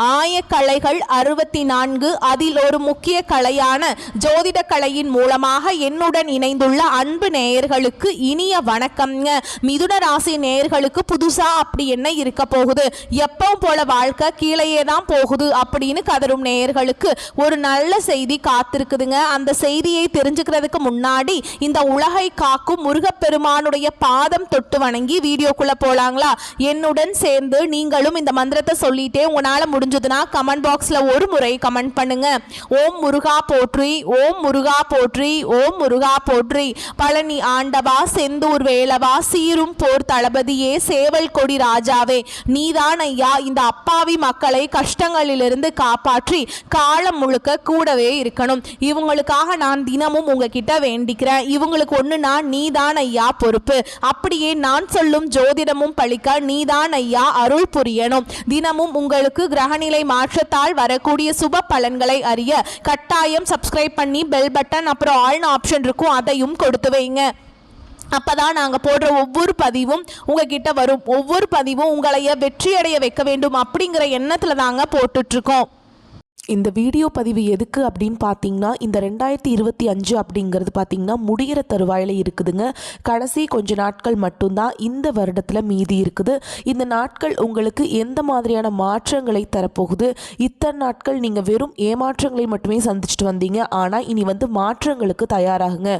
ஆயக்கலைகள் 64 அதில் ஒரு முக்கிய கலையான ஜோதிட கலையின் மூலமாக என்னுடன் இணைந்துள்ள அன்பு நேயர்களுக்கு இனிய வணக்கம்ங்க. மிதுன ராசி நேயர்களுக்கு புதுசா அப்படி என்ன இருக்க போகுது, எப்பவும் போல வாழ்க்கை கீழேயே தான் போகுது அப்படின்னு கதரும் நேயர்களுக்கு ஒரு நல்ல செய்தி காத்திருக்குதுங்க. அந்த செய்தியை தெரிஞ்சுக்கிறதுக்கு முன்னாடி இந்த உலகை காக்கும் முருகப்பெருமானுடைய பாதம் தொட்டு வணங்கி வீடியோக்குள்ள போலாங்களா? என்னுடன் சேர்ந்து நீங்களும் இந்த மந்திரத்தை சொல்லிட்டே உங்களால முடிஞ்சதுன்னா கமெண்ட் பாக்ஸ்ல ஒரு முறை கமெண்ட் பண்ணுங்க. ஓம் முருகா போற்றி, ஓம் முருகா போற்றி, ஓம் முருகா போற்றி. பழனி ஆண்டவா, செந்தூர் வேலவா, சீரும் போர் தளபதியே, சேவல் கொடி ராஜாவே, நீதான் ஐயா இந்த அப்பாவி மக்களை கஷ்டங்களிலிருந்து காப்பாற்றி காலம் முழுக்க கூடவே இருக்கணும். இவங்களுக்காக நான் தினமும் உங்ககிட்ட வேண்டிக்கிறேன். இவங்களுக்கு ஒண்ணுனா நீதான் ஐயா பொறுப்பு. அப்படியே நான் சொல்லும் ஜோதிடமும் பழிக்க நீதான் ஐயா அருள் புரியணும். தினமும் உங்களுக்கு கிரகநிலை மாற்றத்தால் வரக்கூடிய சுப பலன்களை அறிய கட்டாயம் சப்ஸ்கிரைப் பண்ணி பெல் பட்டன் அப்புறம் ஆல்னு ஆப்ஷன் இருக்கும், அதையும் கொடுத்து வைங்க. அப்பதான் நாங்கள் போடுற ஒவ்வொரு பதிவும் உங்ககிட்ட வரும். ஒவ்வொரு பதிவும் உங்களைய வெற்றியடைய வைக்க வேண்டும் அப்படிங்கிற எண்ணத்தில் தாங்க போட்டுட்ருக்கோம். இந்த வீடியோ பதிவு எதுக்கு அப்படின்னு பார்த்தீங்கன்னா, இந்த 2025 அப்படிங்கிறது பார்த்தீங்கன்னா முடிகிற தருவாயில் இருக்குதுங்க. கடைசி கொஞ்ச நாட்கள் மட்டும்தான் இந்த வருடத்தில் மீதி இருக்குது. இந்த நாட்கள் உங்களுக்கு எந்த மாதிரியான மாற்றங்களை தரப்போகுது? இத்தனை நாட்கள் நீங்கள் வெறும் ஏமாற்றங்களை மட்டுமே சந்திச்சுட்டு வந்தீங்க. ஆனால் இனி மாற்றங்களுக்கு தயாராகுங்க.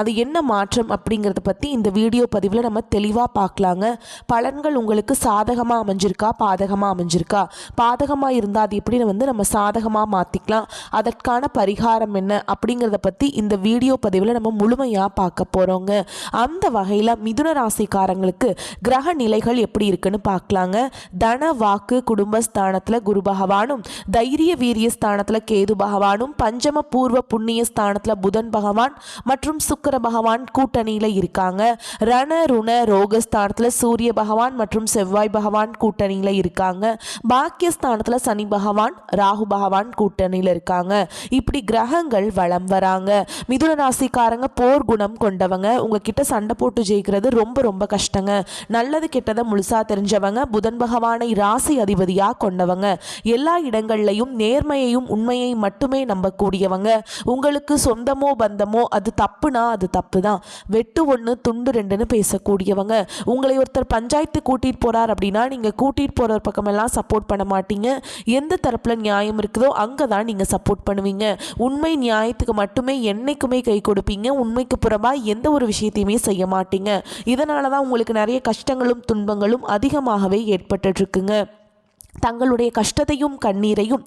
அது என்ன மாற்றம் அப்படிங்கிறத பற்றி இந்த வீடியோ பதிவில் நம்ம தெளிவாக பார்க்கலாங்க. பலன்கள் உங்களுக்கு சாதகமாக அமைஞ்சிருக்கா, பாதகமாக அமைஞ்சிருக்கா? பாதகமாக இருந்தால் அது எப்படி நம்ம சாதகமாக மாத்திக்கலாம், அதற்கான பரிகாரம் என்ன அப்படிங்கிறத பத்தி இந்த வீடியோ பதிவில் நம்ம முழுமையா பார்க்க போறோங்க. அந்த வகையில் மிதுன ராசிக்காரங்களுக்கு கிரக நிலைகள் எப்படி இருக்குன்னு பார்க்கலாங்க. தன வாக்கு குடும்பஸ்தானத்தில் குரு பகவானும், தைரிய வீரிய ஸ்தானத்தில் கேது பகவானும், பஞ்சம பூர்வ புண்ணிய ஸ்தானத்தில் புதன் பகவான் மற்றும் சுக்கிர பகவான் கூட்டணியில் இருக்காங்க. ரண ருண ரோகஸ்தானத்தில் சூரிய பகவான் மற்றும் செவ்வாய் பகவான் கூட்டணியில் இருக்காங்க. பாக்கியஸ்தானத்தில் சனி பகவான் ராகு பகவான் கூட்டணியில் இருக்காங்க. இப்படி கிரகங்கள் வலம் வராங்க. மிதுன ராசிக்காரங்க போர் குணம் கொண்டவங்க. உங்ககிட்ட சண்டை போட்டு ஜெயிக்கிறது ரொம்ப ரொம்ப கஷ்டங்க. நல்லது கெட்டதை முழுசா தெரிஞ்சவங்க. புதன் பகவானை ராசி அதிபதியா கொண்டவங்க. எல்லா இடங்கள்லையும் நேர்மையையும் உண்மையை மட்டுமே நம்பக்கூடியவங்க. உங்களுக்கு சொந்தமோ பந்தமோ அது தப்புனா அது தப்பு தான், வெட்டு ஒன்று துண்டு ரெண்டுன்னு பேசக்கூடியவங்க. உங்களை ஒருத்தர் பஞ்சாயத்து கூட்டிட்டு போறார் அப்படின்னா நீங்க கூட்டிட்டு போற பக்கமெல்லாம் சப்போர்ட் பண்ண மாட்டீங்க. எந்த தரப்புல நியாயம் இருக்குதோ அங்கதான் நீங்க சப்போர்ட் பண்ணுவீங்க. உண்மை நியாயத்துக்கு மட்டுமே என்னைக்குமே கை கொடுப்பீங்க. உண்மைக்கு புறமா எந்த ஒரு விஷயத்தையுமே செய்ய மாட்டீங்க. இதனாலதான் உங்களுக்கு நிறைய கஷ்டங்களும் துன்பங்களும் அதிகமாகவே ஏற்பட்டு இருக்குங்க. தங்களுடைய கஷ்டத்தையும் கண்ணீரையும்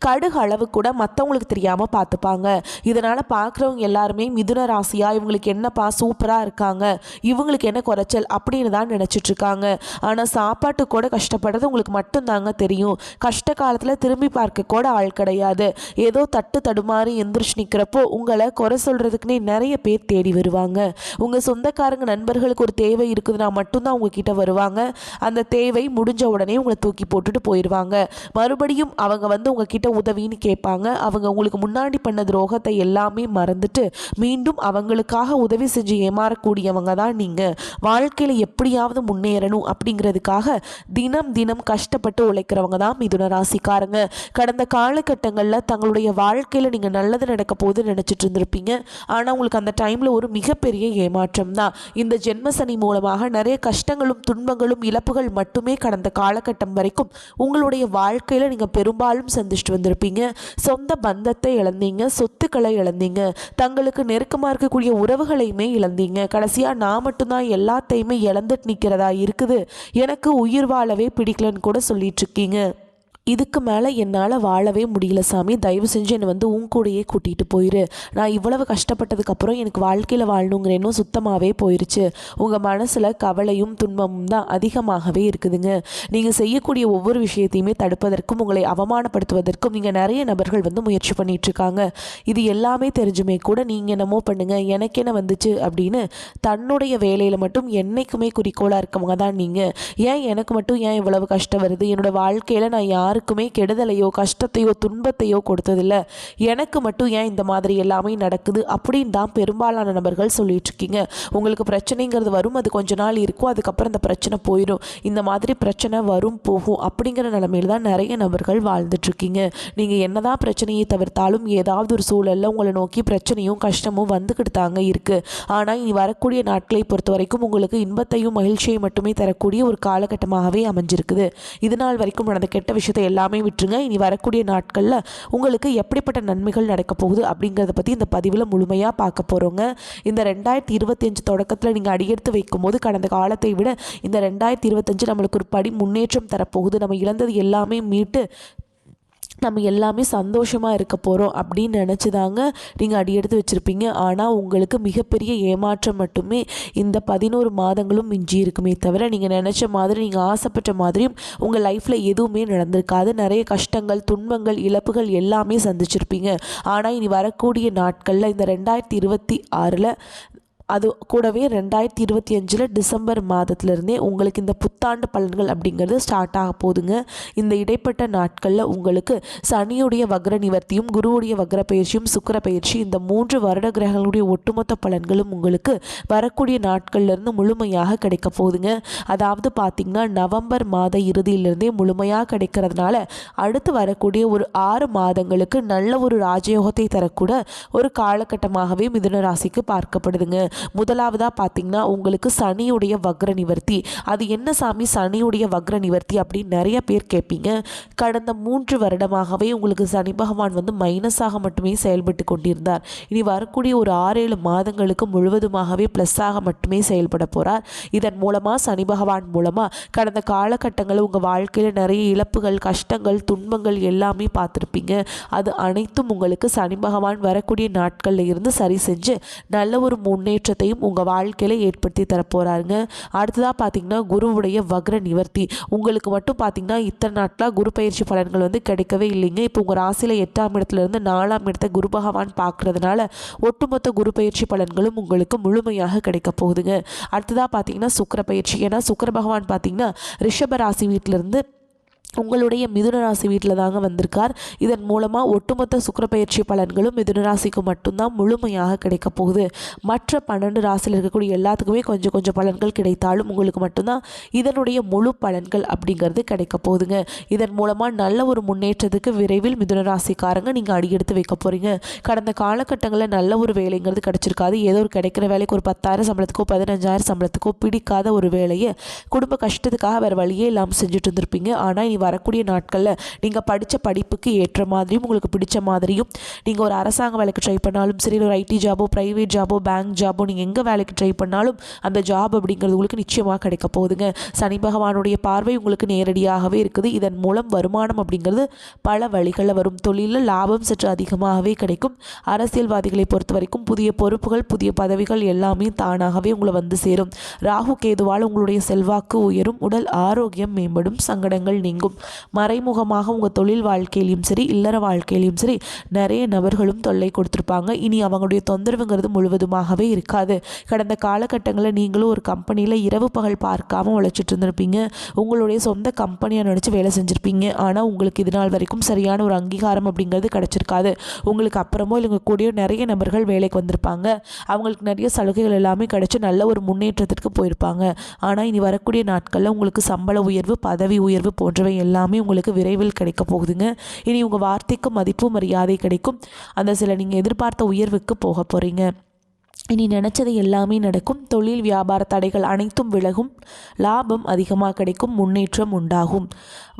கடுகு அளவு கூட மற்றவங்களுக்கு தெரியாமல் பார்த்துப்பாங்க. இதனால் பார்க்குறவங்க எல்லாருமே மிதுன ராசியா, இவங்களுக்கு என்னப்பா சூப்பராக இருக்காங்க, இவங்களுக்கு என்ன குறைச்சல் அப்படின்னு தான் நினச்சிட்ருக்காங்க. ஆனால் சாப்பாட்டு கூட கஷ்டப்படுறது உங்களுக்கு மட்டும்தாங்க தெரியும். கஷ்ட காலத்தில் திரும்பி பார்க்க கூட ஆள் கிடையாது. ஏதோ தட்டு தடுமாறி எந்திரிச்சு நிற்கிறப்போ உங்களை குறை சொல்கிறதுக்குன்னே நிறைய பேர் தேடி வருவாங்க. உங்கள் சொந்தக்காரங்க நண்பர்களுக்கு ஒரு தேவை இருக்குதுன்னா மட்டும்தான் உங்ககிட்ட வருவாங்க. அந்த தேவை முடிஞ்ச உடனே உங்களை தூக்கி போட்டுட்டு போயிடுவாங்க. மறுபடியும் அவங்க உங்ககிட்ட உதவின்னு கேட்பாங்க. அவங்க உங்களுக்கு முன்னாடி பண்ண துரோகத்தை எல்லாமே மறந்துட்டு மீண்டும் அவங்களுக்காக உதவி செஞ்சு ஏமாறக்கூடியவங்க தான் நீங்க. வாழ்க்கையில எப்படியாவது முன்னேறணும் அப்படிங்கிறதுக்காக தினம் தினம் கஷ்டப்பட்டு உழைக்கிறவங்க தான் மிதுன ராசிக்காரங்க. கடந்த காலகட்டங்களில் தங்களுடைய வாழ்க்கையில நீங்க நல்லது நடக்க போது நினைச்சிட்டு இருந்திருப்பீங்க. ஆனா உங்களுக்கு அந்த டைம்ல ஒரு மிகப்பெரிய ஏமாற்றம் தான். இந்த ஜென்மசனி மூலமாக நிறைய கஷ்டங்களும் துன்பங்களும் இழப்புகள் மட்டுமே கடந்த காலகட்டம் வரைக்கும் உங்களுடைய வாழ்க்கையில நீங்க பெரும்பாலும் சந்திச்சுட்டு வந்திருப்பீங்க. சொந்த பந்தத்தை இழந்தீங்க, சொத்துக்களை இழந்தீங்க, தங்களுக்கு நெருக்கமா இருக்கக்கூடிய உறவுகளையுமே இழந்தீங்க. கடைசியா நான் மட்டும்தான் எல்லாத்தையுமே இழந்துட்டு நிக்கிறதா இருக்குது, எனக்கு உயிர் வாழவே பிடிக்கலன்னு கூட சொல்லிட்டு இருக்கீங்க. இதுக்கு மேலே என்னால் வாழவே முடியல சாமி, தயவு செஞ்சு என்னை உன் கூடையே கூட்டிகிட்டு போயிரு. நான் இவ்வளவு கஷ்டப்பட்டதுக்கப்புறம் எனக்கு வாழ்க்கையில் வாழணுங்கிற எண்ணம் சுத்தமாகவே போயிடுச்சு. உங்கள் மனசில் கவலையும் துன்பமும் தான் அதிகமாகவே இருக்குதுங்க. நீங்கள் செய்யக்கூடிய ஒவ்வொரு விஷயத்தையுமே தடுப்பதற்கும் உங்களை அவமானப்படுத்துவதற்கும் நீங்கள் நிறைய நபர்கள் முயற்சி பண்ணிகிட்ருக்காங்க. இது எல்லாமே தெரிஞ்சுமே கூட நீங்கள் என்னமோ பண்ணுங்கள், எனக்கு என்ன வந்துச்சு அப்படின்னு தன்னுடைய வேலையில் மட்டும் என்னைக்குமே குறிக்கோளாக இருக்கவங்க தான் நீங்கள். ஏன் எனக்கு மட்டும் ஏன் இவ்வளவு கஷ்டம் வருது, என்னோடய வாழ்க்கையில் நான் யார் யாருக்குமே கெடுதலையோ கஷ்டத்தையோ துன்பத்தையோ கொடுத்ததில்லை, எனக்கு மட்டும் ஏன் இந்த மாதிரி எல்லாமே நடக்குது அப்படின்னு தான் பெரும்பாலான நபர்கள் சொல்லிட்டு இருக்கீங்க. உங்களுக்கு பிரச்சனைங்கிறது வரும், அது கொஞ்ச நாள் இருக்கும், அதுக்கப்புறம் இந்த பிரச்சனை போயிடும். இந்த மாதிரி பிரச்சனை வரும் போகும் அப்படிங்கிற நிலைமையில தான் நிறைய நபர்கள் வாழ்ந்துட்டு இருக்கீங்க. நீங்கள் என்னதான் பிரச்சனையை தவிர்த்தாலும் ஏதாவது ஒரு சூழலில் உங்களை நோக்கி பிரச்சனையும் கஷ்டமும் வந்துக்கிட்டு தாங்க இருக்குது. ஆனால் இனி வரக்கூடிய நாட்களை பொறுத்த வரைக்கும் உங்களுக்கு இன்பத்தையும் மகிழ்ச்சியை மட்டுமே தரக்கூடிய ஒரு காலகட்டமாகவே அமைஞ்சிருக்குது. இது நாள் வரைக்கும் நடந்த கெட்ட விஷயத்தை எல்லாமே விட்டுருங்க. இனி வரக்கூடிய நாட்களில் உங்களுக்கு எப்படிப்பட்ட நன்மைகள் நடக்க போகுது அப்படிங்கிறத பற்றி இந்த பதிவில் முழுமையாக பார்க்க போகிறோங்க. இந்த 2025 தொடக்கத்தில் நீங்கள் அடியெடுத்து வைக்கும்போது கடந்த காலத்தை விட இந்த 2025 நம்மளுக்கு ஒரு படி முன்னேற்றம் தரப்போகுது. நம்ம இழந்தது எல்லாமே மீட்டு நம்ம எல்லாமே சந்தோஷமாக இருக்க போகிறோம் அப்படின்னு நினச்சிதாங்க நீங்கள் அடியெடுத்து வச்சுருப்பீங்க. ஆனால் உங்களுக்கு மிகப்பெரிய ஏமாற்றம் மட்டுமே இந்த 11 மாதங்களும் மிஞ்சி இருக்குமே தவிர நீங்கள் நினச்ச மாதிரி நீங்கள் ஆசைப்பட்ட மாதிரியும் உங்கள் லைஃப்பில் எதுவுமே நடந்திருக்காது. நிறைய கஷ்டங்கள் துன்பங்கள் இழப்புகள் எல்லாமே சந்திச்சிருப்பீங்க. ஆனால் இனி வரக்கூடிய நாட்களில் இந்த 2026 அது கூடவே 2025 டிசம்பர் மாதத்துலேருந்தே உங்களுக்கு இந்த புத்தாண்டு பலன்கள் அப்படிங்கிறது ஸ்டார்ட் ஆக போகுதுங்க. இந்த இடைப்பட்ட நாட்களில் உங்களுக்கு சனியுடைய வக்ர நிவர்த்தியும் குருவுடைய வக்ர பயிற்சியும் சுக்கிர பயிற்சி இந்த 3 வருட கிரகங்களுடைய ஒட்டுமொத்த பலன்களும் உங்களுக்கு வரக்கூடிய நாட்கள்லேருந்து முழுமையாக கிடைக்க போகுதுங்க. அதாவது பார்த்திங்கன்னா நவம்பர் மாத இறுதியிலிருந்தே முழுமையாக கிடைக்கிறதுனால அடுத்து வரக்கூடிய ஒரு 6 மாதங்களுக்கு நல்ல ஒரு ராஜயோகத்தை தரக்கூட ஒரு காலகட்டமாகவே மிதுன ராசிக்கு பார்க்கப்படுதுங்க. முதலாவதாக பார்த்தீங்கன்னா உங்களுக்கு சனியுடைய வக்ர நிவர்த்தி. அது என்ன சாமி சனியுடைய வக்ர நிவர்த்தி அப்படின்னு நிறைய பேர் கேட்பீங்க. கடந்த 3 வருடமாகவே உங்களுக்கு சனி பகவான் வந்து மைனஸாக மட்டுமே செயல்பட்டு கொண்டிருந்தார். இனி வரக்கூடிய ஒரு 6-7 மாதங்களுக்கு முழுவதுமாகவே ப்ளஸ்ஸாக மட்டுமே செயல்பட போகிறார். இதன் மூலமாக சனி பகவான் மூலமாக கடந்த காலகட்டங்களில் உங்கள் வாழ்க்கையில் நிறைய இழப்புகள் கஷ்டங்கள் துன்பங்கள் எல்லாமே பார்த்துருப்பீங்க. அது அனைத்தும் உங்களுக்கு சனி பகவான் வரக்கூடிய நாட்களில் இருந்து சரி செஞ்சு நல்ல ஒரு முன்னேற்றத்தையும் உங்கள் வாழ்க்கையில் ஏற்படுத்தி தரப்போகிறாருங்க. அடுத்ததாக பார்த்தீங்கன்னா குருவுடைய வக்ர நிவர்த்தி. உங்களுக்கு மட்டும் பார்த்தீங்கன்னா இத்தனை நாட்களாக குரு பயிற்சி பலன்கள் வந்து கிடைக்கவே இல்லைங்க. இப்போ உங்கள் ராசியில் 8ஆம் இடத்துலேருந்து 4ஆம் இடத்தை குரு பகவான் பார்க்குறதுனால ஒட்டுமொத்த குரு பயிற்சி பலன்களும் உங்களுக்கு முழுமையாக கிடைக்க போகுதுங்க. அடுத்ததாக பார்த்தீங்கன்னா சுக்கிர பயிற்சி. ஏன்னா சுக்கிர பகவான் பார்த்தீங்கன்னா ரிஷப ராசி வீட்டிலேருந்து உங்களுடைய மிதுன ராசி வீட்டில் தாங்க வந்திருக்கார். இதன் மூலமாக ஒட்டுமொத்த சுக்கிர பயிற்சி பலன்களும் மிதுன ராசிக்கு மட்டும்தான் முழுமையாக கிடைக்க போகுது. மற்ற 12 ராசியில் இருக்கக்கூடிய எல்லாத்துக்குமே கொஞ்சம் கொஞ்சம் பலன்கள் கிடைத்தாலும் உங்களுக்கு மட்டும்தான் இதனுடைய முழு பலன்கள் அப்படிங்கிறது கிடைக்க போகுதுங்க. இதன் மூலமாக நல்ல ஒரு முன்னேற்றத்துக்கு விரைவில் மிதுன ராசிக்காரங்க நீங்கள் அடியெடுத்து வைக்க போகிறீங்க. கடந்த காலகட்டங்களில் நல்ல ஒரு வேலைங்கிறது கிடைச்சிருக்காது. ஏதோ ஒரு கிடைக்கிற வேலைக்கு ஒரு 10,000 சம்பளத்துக்கோ 15,000 சம்பளத்துக்கோ பிடிக்காத ஒரு வேலையை குடும்ப கஷ்டத்துக்காக வேறு வழியே இல்லாமல் செஞ்சுட்டு இருந்திருப்பீங்க. ஆனால் வரக்கூடிய நாட்களில் நீங்கள் படித்த படிப்புக்கு ஏற்ற மாதிரியும் உங்களுக்கு பிடிச்ச மாதிரியும் நீங்கள் ஒரு அரசாங்க வேலைக்கு ட்ரை பண்ணாலும் சரி, ஒரு ஐடி ஜாபோ ப்ரைவேட் ஜாபோ பேங்க் ஜாபோ நீங்கள் எங்கே வேலைக்கு ட்ரை பண்ணாலும் அந்த ஜாப் அப்படிங்கிறது உங்களுக்கு நிச்சயமாக கிடைக்க போகுதுங்க. சனி பகவானுடைய பார்வை உங்களுக்கு நேரடியாகவே இருக்குது. இதன் மூலம் வருமானம் அப்படிங்கிறது பல வழிகளில் வரும். தொழிலில் லாபம் சற்று அதிகமாகவே கிடைக்கும். அரசியல்வாதிகளை பொறுத்த வரைக்கும் புதிய பொறுப்புகள் புதிய பதவிகள் எல்லாமே தானாகவே உங்களை வந்து சேரும். ராகு கேதுவால் உங்களுடைய செல்வாக்கு உயரும். உடல் ஆரோக்கியம் மேம்படும். சங்கடங்கள் நீங்கும். மறைமுகமாக உங்கள் தொழில் வாழ்க்கையிலையும் சரி இல்லற வாழ்க்கையிலையும் சரி நிறைய நபர்களும் தொல்லை கொடுத்துருப்பாங்க. இனி அவங்களுடைய தொந்தரவுங்கிறது முழுவதுமாகவே இருக்காது. கடந்த காலகட்டங்களில் நீங்களும் ஒரு கம்பெனியில் இரவு பகல் பார்க்காம உழைச்சிட்டு இருந்திருப்பீங்க. உங்களுடைய சொந்த கம்பெனியை நினச்சி வேலை செஞ்சுருப்பீங்க. ஆனால் உங்களுக்கு இது நாள் வரைக்கும் சரியான ஒரு அங்கீகாரம் அப்படிங்கிறது கிடச்சிருக்காது. உங்களுக்கு அப்புறமோ இல்லை கூடிய நிறைய நபர்கள் வேலைக்கு வந்திருப்பாங்க. அவங்களுக்கு நிறைய சலுகைகள் எல்லாமே கிடச்சி நல்ல ஒரு முன்னேற்றத்திற்கு போயிருப்பாங்க. ஆனால் இனி வரக்கூடிய நாட்களில் உங்களுக்கு சம்பள உயர்வு பதவி உயர்வு போன்றவை எல்லாமே உங்களுக்கு விரைவில் கிடைக்க போகுதுங்க. இனி உங்கள் வார்த்தைக்கு மதிப்பு மரியாதை கிடைக்கும். அந்த சில நீங்கள் எதிர்பார்த்த உயர்வுக்கு போக போகிறீங்க. இனி நினச்சது எல்லாமே நடக்கும். தொழில் வியாபார தடைகள் அனைத்தும் விலகும். லாபம் அதிகமாக கிடைக்கும். முன்னேற்றம் உண்டாகும்.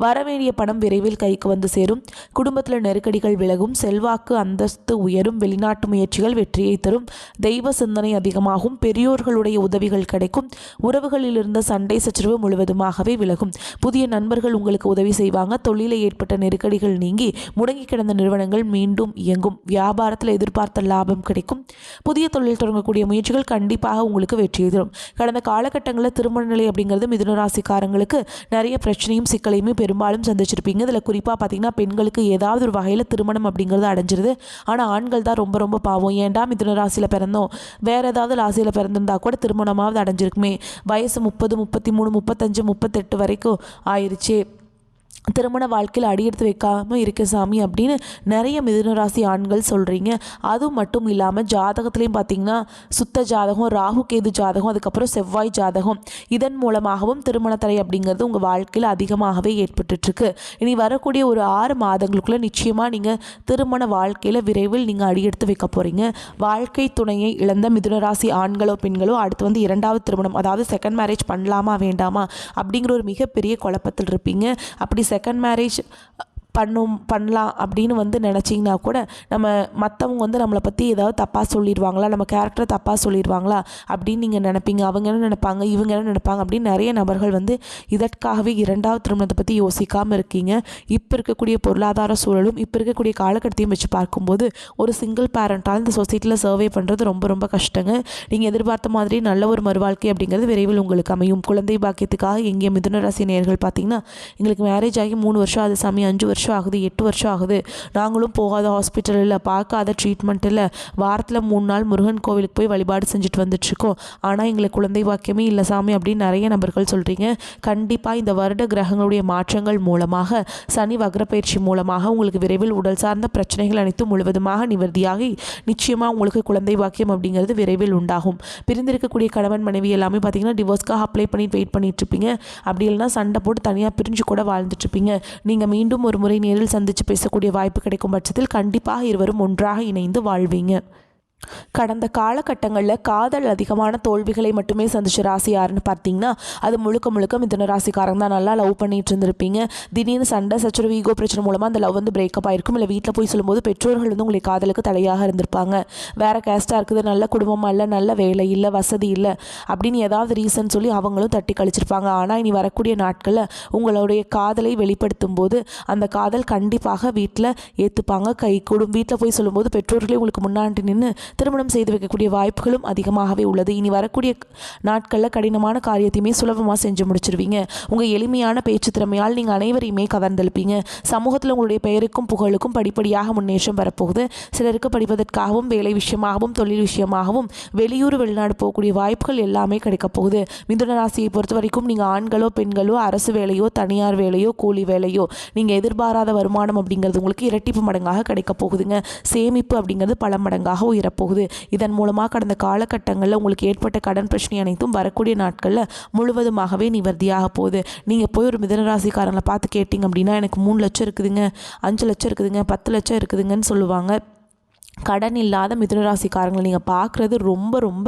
வரவேண்டிய பணம் விரைவில் கைக்கு வந்து சேரும். குடும்பத்தில் நெருக்கடிகள் விலகும். செல்வாக்கு அந்தஸ்து உயரும். வெளிநாட்டு முயற்சிகள் வெற்றியை தரும். தெய்வ சிந்தனை அதிகமாகும். பெரியோர்களுடைய உதவிகள் கிடைக்கும். உறவுகளில் இருந்த சண்டை சச்சரவு முழுவதுமாகவே விலகும். புதிய நண்பர்கள் உங்களுக்கு உதவி செய்வாங்க. தொழிலில் ஏற்பட்ட நெருக்கடிகள் நீங்கி முடங்கி கிடந்த நிறுவனங்கள் மீண்டும் இயங்கும். வியாபாரத்தில் எதிர்பார்த்த லாபம் கிடைக்கும். புதிய தொழில் தொடங்கக்கூடிய முயற்சிகள் கண்டிப்பாக உங்களுக்கு வெற்றி தரும். கடந்த காலகட்டங்களில் திருமண நிலை அப்படிங்கிறது மிதுன ராசிக்காரங்களுக்கு நிறைய பிரச்சனையும் சிக்கலையுமே பெரும்பாலும் சந்திச்சிருப்பீங்க. இதில் குறிப்பாக பார்த்தீங்கன்னா பெண்களுக்கு ஏதாவது ஒரு வகையில் திருமணம் அப்படிங்கிறது அடைஞ்சிருது. ஆனால் ஆண்கள் தான் ரொம்ப ரொம்ப பாவம். ஏன்டா மிதுன ராசியில் பிறந்தோம், வேறு ஏதாவது ராசியில் பிறந்திருந்தா கூட திருமணமாவது அடைஞ்சிருக்குமே. வயசு 30 33 35 38 வரைக்கும் ஆயிடுச்சு. திருமண வாழ்க்கையில் அடியெடுத்து வைக்காமல் இருக்க சாமி அப்படின்னு நிறைய மிதுன ராசி ஆண்கள் சொல்கிறீங்க. அதுவும் மட்டும் இல்லாமல் ஜாதகத்துலேயும் பார்த்தீங்கன்னா சுத்த ஜாதகம், ராகு கேது ஜாதகம், அதுக்கப்புறம் செவ்வாய் ஜாதகம், இதன் மூலமாகவும் திருமண தடை அப்படிங்கிறது உங்கள் வாழ்க்கையில் அதிகமாகவே ஏற்பட்டுருக்கு. இனி வரக்கூடிய ஒரு 6 மாதங்களுக்குள்ளே நிச்சயமாக நீங்கள் திருமண வாழ்க்கையில் விரைவில் நீங்கள் அடியெடுத்து வைக்க போகிறீங்க. வாழ்க்கை துணையை இழந்த மிதுன ராசி ஆண்களோ பெண்களோ அடுத்து வந்து 2வது திருமணம், அதாவது செகண்ட் மேரேஜ் பண்ணலாமா வேண்டாமா அப்படிங்கிற ஒரு மிகப்பெரிய குழப்பத்தில் இருப்பீங்க. அப்படி செகண்ட் மேரேஜ் பண்ணலாம் அப்படின்னு வந்து நினச்சிங்கன்னா கூட நம்ம மற்றவங்க வந்து நம்மளை பற்றி ஏதாவது தப்பாக சொல்லிடுவாங்களா, நம்ம கேரக்டரை தப்பாக சொல்லிடுவாங்களா அப்படின்னு நீங்கள் நினைப்பீங்க. அவங்க என்ன நினைப்பாங்க, இவங்க என்ன நினைப்பாங்க அப்படின்னு நிறைய நபர்கள் வந்து இதற்காகவே 2வது திருமணத்தை பற்றி யோசிக்காமல் இருக்கீங்க. இப்போ இருக்கக்கூடிய பொருளாதார சூழலும் இப்போ இருக்கக்கூடிய காலகட்டத்தையும் வச்சு பார்க்கும்போது ஒரு சிங்கிள் பேரண்ட்டால் இந்த சொசைட்டியில் சர்வே பண்ணுறது ரொம்ப ரொம்ப கஷ்டங்க. நீங்கள் எதிர்பார்த்த மாதிரி நல்ல ஒரு மறுவாழ்க்கை அப்படிங்கிறது விரைவில் உங்களுக்கு அமையும். குழந்தை பாக்கியத்துக்காக எங்கே மிதுன ராசி நேயர்கள் பார்த்தீங்கன்னா எங்களுக்கு மேரேஜ் ஆகி 3 வருஷம் ஆகுது சாமி, 5 வருஷம் ஆகுது, 8 வருஷம் ஆகுது, நாங்களும் போகாத ஹாஸ்பிட்டல் இல்லை, பார்க்காத ட்ரீட்மெண்ட் இல்லை, வாரத்தில் 3 நாள் முருகன் கோவிலுக்கு போய் வழிபாடு செஞ்சுட்டு வந்துட்டுருக்கோம், ஆனால் எங்களுக்கு குழந்தை வாக்கியமே இல்லை சாமி அப்படின்னு நிறைய நபர்கள் சொல்கிறீங்க. கண்டிப்பாக இந்த வருட கிரகங்களுடைய மாற்றங்கள் மூலமாக, சனி வக்ரப்பயிற்சி மூலமாக உங்களுக்கு விரைவில் உடல் சார்ந்த பிரச்சனைகள் அனைத்தும் முழுவதுமாக நிவர்த்தியாகி நிச்சயமாக உங்களுக்கு குழந்தை வாக்கியம் அப்படிங்கிறது விரைவில் உண்டாகும். பிரிந்திருக்கக்கூடிய கணவன் மனைவி எல்லாமே பார்த்தீங்கன்னா டிவோர்ஸ்க்காக அப்ளை பண்ணிட்டு வெயிட் பண்ணிட்டு இருப்பீங்க. அப்படி இல்லைன்னா சண்டை போட்டு தனியாக பிரிஞ்சு கூட வாழ்ந்துட்டு இருப்பீங்க. நீங்கள் மீண்டும் ஒரு முறை நேரில் சந்தித்து பேசக்கூடிய வாய்ப்பு கிடைக்கும் பட்சத்தில் கண்டிப்பாக இருவரும் ஒன்றாக இணைந்து வாழ்வீங்க. கடந்த காலகட்டங்களில் காதல் அதிகமான தோல்விகளை மட்டுமே சந்திச்ச ராசி யாருன்னு பார்த்தீங்கன்னா அது முழுக்க முழுக்க மிதுன ராசிக்காரங்க தான். நல்லா லவ் பண்ணிட்டு இருந்திருப்பீங்க. திடீர்னு சண்டை சச்சரவு ஈகோ பிரச்சனை மூலமாக அந்த லவ் வந்து பிரேக்கப் ஆயிருக்கும். இல்லை வீட்டில் போய் சொல்லும்போது பெற்றோர்கள் வந்து உங்களுக்கு காதலுக்கு தடையாக இருந்திருப்பாங்க. வேறு கேஸ்ட்டாக இருக்குது, நல்ல குடும்பமாக இல்லை, நல்ல வேலை இல்லை, வசதி இல்லை அப்படின்னு ஏதாவது ரீசன் சொல்லி அவங்களும் தட்டி கழிச்சிருப்பாங்க. ஆனால் இனி வரக்கூடிய நாட்களில் உங்களுடைய காதலை வெளிப்படுத்தும் போது அந்த காதல் கண்டிப்பாக வீட்டில் ஏற்றுப்பாங்க, கை கூடும். வீட்டில் போய் சொல்லும்போது பெற்றோர்களே உங்களுக்கு முன்னாடி நின்று திருமணம் செய்து வைக்கக்கூடிய வாய்ப்புகளும் அதிகமாகவே உள்ளது. இனி வரக்கூடிய நாட்களில் கடினமான காரியத்தையுமே சுலபமாக செஞ்சு முடிச்சிருவீங்க. உங்கள் எளிமையான பேச்சு திறமையால் நீங்கள் அனைவரையுமே கவர்ந்தெழுப்பீங்க. சமூகத்தில் உங்களுடைய பெயருக்கும் புகழுக்கும் படிப்படியாக முன்னேற்றம் வரப்போகுது. சிலருக்கு படிப்பதற்காகவும் வேலை விஷயமாகவும் தொழில் விஷயமாகவும் வெளியூர் வெளிநாடு போகக்கூடிய வாய்ப்புகள் எல்லாமே கிடைக்க போகுது. மிதுன ராசியை பொறுத்த வரைக்கும் நீங்கள் ஆண்களோ பெண்களோ அரசு வேலையோ தனியார் வேலையோ கூலி வேலையோ நீங்கள் எதிர்பாராத வருமானம் அப்படிங்கிறது உங்களுக்கு இரட்டிப்பு மடங்காக கிடைக்க போகுதுங்க. சேமிப்பு அப்படிங்கிறது பல மடங்காக உயரப்போகுது. இதன் மூலமாக கடந்த காலகட்டங்களில் உங்களுக்கு ஏற்பட்ட கடன் பிரச்சனை அனைத்தும் வரக்கூடிய நாட்களில் முழுவதுமாகவே நிவர்த்தியாக போகுது. நீங்கள் போய் ஒரு மிதுனராசிக்காரங்களை பார்த்து கேட்டிங்க அப்படின்னா எனக்கு 3 லட்சம் இருக்குதுங்க, 5 லட்சம் இருக்குதுங்க, 10 லட்சம் இருக்குதுங்கன்னு சொல்லுவாங்க. கடன் இல்லாத மிதுனராசிக்காரங்களை நீங்கள் பார்க்குறது ரொம்ப ரொம்ப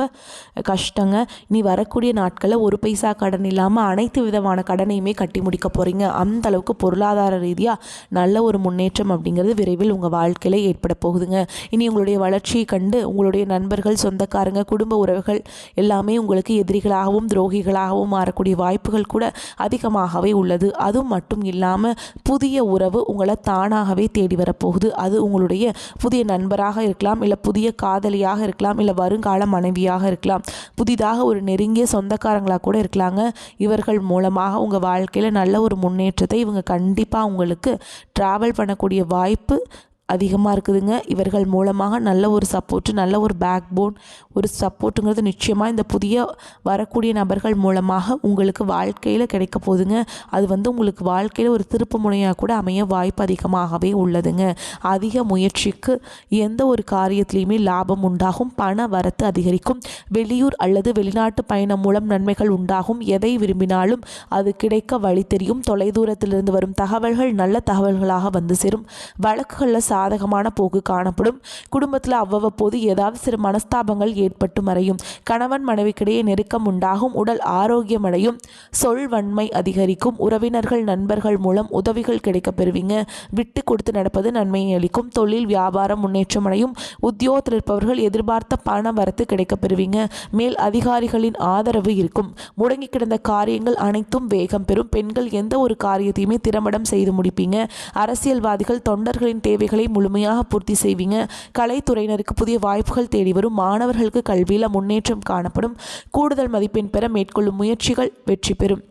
கஷ்டங்க. இனி வரக்கூடிய நாட்களில் ஒரு பைசா கடன் இல்லாமல் அனைத்து விதமான கடனையுமே கட்டி முடிக்க போகிறீங்க. அந்த அளவுக்கு பொருளாதார ரீதியாக நல்ல ஒரு முன்னேற்றம் அப்படிங்கிறது விரைவில் உங்கள் வாழ்க்கையில் ஏற்பட போகுதுங்க. இனி உங்களுடைய வளர்ச்சியை கண்டு உங்களுடைய நண்பர்கள், சொந்தக்காரங்க, குடும்ப உறவுகள் எல்லாமே உங்களுக்கு எதிரிகளாகவும் துரோகிகளாகவும் மாறக்கூடிய வாய்ப்புகள் கூட அதிகமாகவே உள்ளது. அதுவும் மட்டும் இல்லாமல் புதிய உறவு உங்களை தானாகவே தேடி வரப்போகுது. அது உங்களுடைய புதிய நண்பராக இருக்கலாம், இல்லை புதிய காதலியாக இருக்கலாம், இல்லை வருங்கால மனைவியாக இருக்கலாம், புதிதாக ஒரு நெருங்கிய சொந்தக்காரங்களாக கூட இருக்கலாங்க. இவர்கள் மூலமாக உங்கள் வாழ்க்கையில் நல்ல ஒரு முன்னேற்றத்தை இவங்க கண்டிப்பாக உங்களுக்கு ட்ராவல் பண்ணக்கூடிய வாய்ப்பு அதிகமாக இருக்குதுங்க. இவர்கள் மூலமாக நல்ல ஒரு சப்போர்ட்டு, நல்ல ஒரு பேக் போன், ஒரு சப்போர்ட்டுங்கிறது நிச்சயமாக இந்த புதிய வரக்கூடிய நபர்கள் மூலமாக உங்களுக்கு வாழ்க்கையில் கிடைக்க போகுதுங்க. அது வந்து உங்களுக்கு வாழ்க்கையில் ஒரு திருப்பு முனையாக கூட அமைய வாய்ப்பு அதிகமாகவே உள்ளதுங்க. அதிக முயற்சிக்கு எந்த ஒரு காரியத்திலையுமே லாபம் உண்டாகும், பண வரத்து அதிகரிக்கும், வெளியூர் அல்லது வெளிநாட்டு பயணம் மூலம் நன்மைகள் உண்டாகும். எதை விரும்பினாலும் அது கிடைக்க வழி தெரியும். தொலைதூரத்திலிருந்து வரும் தகவல்கள் நல்ல தகவல்களாக வந்து சேரும். வழக்குகளில் சாதகமான போக்கு காணப்படும். குடும்பத்தில் அவ்வப்போது ஏதாவது சிறு மனஸ்தாபங்கள் ஏற்பட்டு மறையும். கணவன் மனைவிக்கிடையே நெருக்கம் உண்டாகும். உடல் ஆரோக்கியம் அடையும். சொல்வன்மை அதிகரிக்கும். உறவினர்கள் நண்பர்கள் மூலம் உதவிகள் கிடைக்க பெறுவீங்க. விட்டு கொடுத்து நடப்பது நன்மையை அளிக்கும். தொழில் வியாபாரம் முன்னேற்றம் அடையும். உத்தியோகத்தில் இருப்பவர்கள் எதிர்பார்த்த பண வரத்து கிடைக்க பெறுவீங்க. மேல் அதிகாரிகளின் ஆதரவு இருக்கும். முடங்கி கிடந்த காரியங்கள் அனைத்தும் வேகம் பெறும். பெண்கள் எந்த ஒரு காரியத்தையுமே திறம்படம் செய்து முடிப்பீங்க. அரசியல்வாதிகள் தொண்டர்களின் தேவைகளை முழுமையாக பூர்த்தி செய்வீங்க. கலைத்துறையினருக்கு புதிய வாய்ப்புகள் தேடி வரும். மாணவர்களுக்கு கல்வியில் முன்னேற்றம் காணப்படும். கூடுதல் மதிப்பெண் பெற மேற்கொள்ளும் முயற்சிகள் வெற்றி பெறும்.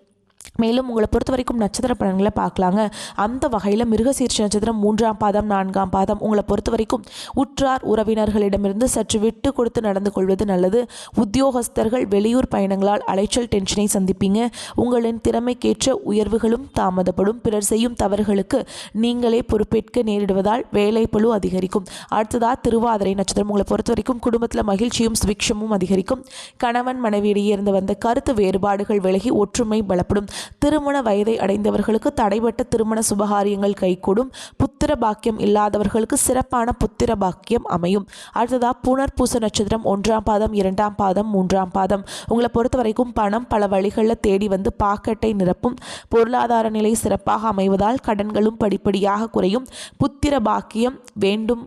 மேலும் உங்களை பொறுத்த வரைக்கும் நட்சத்திர பலன்களை பார்க்கலாங்க. அந்த வகையில் மிருகசீர்ஷ நட்சத்திரம் 3ஆம் பாதம் 4ஆம் பாதம் உங்களை பொறுத்த வரைக்கும் உற்றார் உறவினர்களிடமிருந்து சற்று விட்டு கொடுத்து நடந்து கொள்வது நல்லது. உத்தியோகஸ்தர்கள் வெளியூர் பயணங்களால் அலைச்சல் டென்ஷனை சந்திப்பீங்க. உங்களின் திறமைக்கேற்ற உயர்வுகளும் தாமதப்படும். பிறர் செய்யும் தவறுகளுக்கு நீங்களே பொறுப்பேற்க நேரிடுவதால் வேலைப்பளு அதிகரிக்கும். அடுத்ததாக திருவாதிரை நட்சத்திரம் உங்களை பொறுத்த வரைக்கும் குடும்பத்தில் மகிழ்ச்சியும் சுபிக்ஷமும் அதிகரிக்கும். கணவன் மனைவியிடையே இருந்து வந்த கருத்து வேறுபாடுகள் விலகி ஒற்றுமை பலப்படும். திருமண வயதை அடைந்தவர்களுக்கு தடைபட்ட திருமண சுபகாரியங்கள் கைகூடும். புத்திர பாக்கியம் இல்லாதவர்களுக்கு சிறப்பான புத்திர பாக்கியம் அமையும். அடுத்ததா புனர்பூச நட்சத்திரம் 1ஆம் பாதம் 2ஆம் பாதம் 3ஆம் பாதம் உங்களை பொறுத்த வரைக்கும் பணம் பல வழிகளில் தேடி வந்து பாக்கெட்டை நிரப்பும். பொருளாதார நிலை சிறப்பாக அமைவதால் கடன்களும் படிப்படியாக குறையும். புத்திர பாக்கியம் வேண்டும்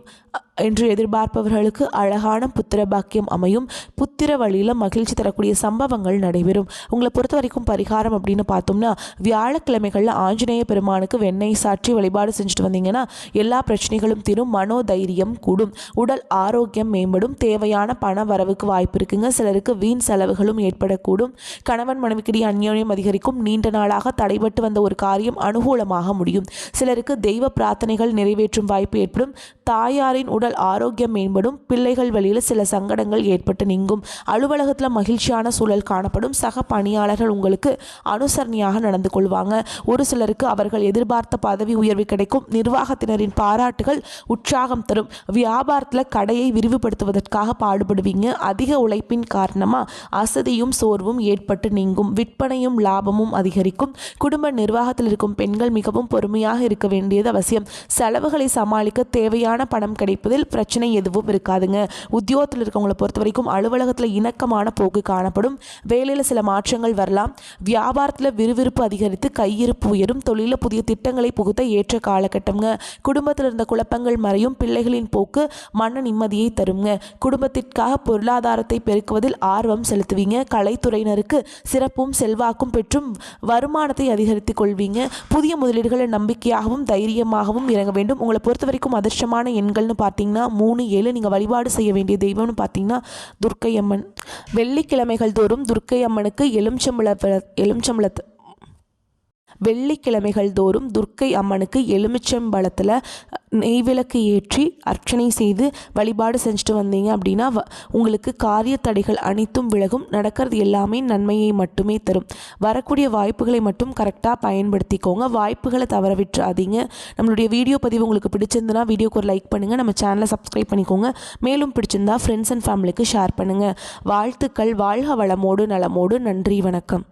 என்று எதிர்பார்ப்பவர்களுக்கு அழகான புத்திர பாக்கியம் அமையும். புத்திர வழியில் மகிழ்ச்சி தரக்கூடிய சம்பவங்கள் நடைபெறும். உங்களை பொறுத்த வரைக்கும் பரிகாரம் அப்படின்னு பார்த்தோம்னா வியாழக்கிழமைகளில் ஆஞ்சநேய பெருமானுக்கு வெண்ணெய் சாற்றி வழிபாடு செஞ்சுட்டு வந்தீங்கன்னா எல்லா பிரச்சனைகளும் தீரும். மனோதைரியம் கூடும். உடல் ஆரோக்கியம் மேம்படும். தேவையான பண வரவுக்கு வாய்ப்பு இருக்குங்க. சிலருக்கு வீண் செலவுகளும் ஏற்படக்கூடும். கணவன் மனைவிக்கிடையே அந்யோன்யம் அதிகரிக்கும். நீண்ட நாளாக தடைபட்டு வந்த ஒரு காரியம் அனுகூலமாக முடியும். சிலருக்கு தெய்வ பிரார்த்தனைகள் நிறைவேற்றும் வாய்ப்பு ஏற்படும். தாயாரின் உடல் ஆரோக்கியம் மேம்படும். பிள்ளைகள் வழியில் சில சங்கடங்கள் ஏற்பட்டு நீங்கும். அலுவலகத்தில் மகிழ்ச்சியான சூழல் காணப்படும். சக பணியாளர்கள் உங்களுக்கு அனுசரணையாக நடந்து கொள்வாங்க. ஒரு சிலருக்கு அவர்கள் எதிர்பார்த்த பதவி உயர்வு கிடைக்கும். நிர்வாகத்தினரின் பாராட்டுகள் உற்சாகம் தரும். வியாபாரத்தில் கடையை விரிவுபடுத்துவதற்காக பாடுபடுவீங்க. அதிக உழைப்பின் காரணமாக அசதியும் சோர்வும் ஏற்பட்டு நீங்கும். விற்பனையும் லாபமும் அதிகரிக்கும். குடும்ப நிர்வாகத்தில் இருக்கும் பெண்கள் மிகவும் பொறுமையாக இருக்க வேண்டியது அவசியம். செலவுகளை சமாளிக்க தேவையான பணம் கிடைப்பதில் பிரச்சனை எதுவும் இருக்காதுங்க. உத்தியோகத்தில் இருக்கவங்களை பொறுத்த வரைக்கும் அலுவலகத்தில் இணக்கமான போக்கு காணப்படும். வேலையில் சில மாற்றங்கள் வரலாம். வியாபாரத்தில் விறுவிறுப்பு அதிகரித்து கையிருப்பு உயரும். தொழிலில் புதிய திட்டங்களை புகுத்த ஏற்ற காலகட்டம்ங்க. குடும்பத்தில் இருந்த குழப்பங்கள் மறையும். பிள்ளைகளின் போக்கு மன நிம்மதியை தருங்க. குடும்பத்திற்காக பொருளாதாரத்தை பெருக்குவதில் ஆர்வம் செலுத்துவீங்க. கலைத்துறையினருக்கு சிறப்பும் செல்வாக்கும் பெற்றும் வருமானத்தை அதிகரித்துக் கொள்வீங்க. புதிய முதலீடுகளை நம்பிக்கையாகவும் தைரியமாகவும் இறங்க வேண்டும். உங்களை பொறுத்த வரைக்கும் அதிர்ஷ்டமான எண்கள்னு பார்த்தீங்கன்னா 3, 7. நீங்கள் வழிபாடு செய்ய வேண்டிய தெய்வம்னு பார்த்தீங்கன்னா துர்க்கை அம்மன். வெள்ளிக்கிழமைகள் தோறும் துர்க்கை அம்மனுக்கு வெள்ளிக்கிழமைகள் தோறும் துர்க்கை அம்மனுக்கு எலுமிச்சம்பழத்தில் நெய்விளக்கு ஏற்றி அர்ச்சனை செய்து வழிபாடு செஞ்சுட்டு வந்தீங்க அப்படின்னா உங்களுக்கு காரிய தடைகள் அனைத்தும் விலகும். நடக்கிறது எல்லாமே நன்மையை மட்டுமே தரும். வரக்கூடிய வாய்ப்புகளை மட்டும் கரெக்டாக பயன்படுத்திக்கோங்க. வாய்ப்புகளை தவற விட்டுறாதீங்க. நம்மளுடைய வீடியோ பதிவு உங்களுக்கு பிடிச்சிருந்தனா வீடியோக்கு ஒரு லைக் பண்ணுங்கள். நம்ம சேனலை சப்ஸ்கிரைப் பண்ணிக்கோங்க. மேலும் பிடிச்சிருந்தா ஃப்ரெண்ட்ஸ் அண்ட் ஃபேமிலிக்கு ஷேர் பண்ணுங்கள். வாழ்த்துக்கள். வாழ்க வளமோடு நலமோடு. நன்றி, வணக்கம்.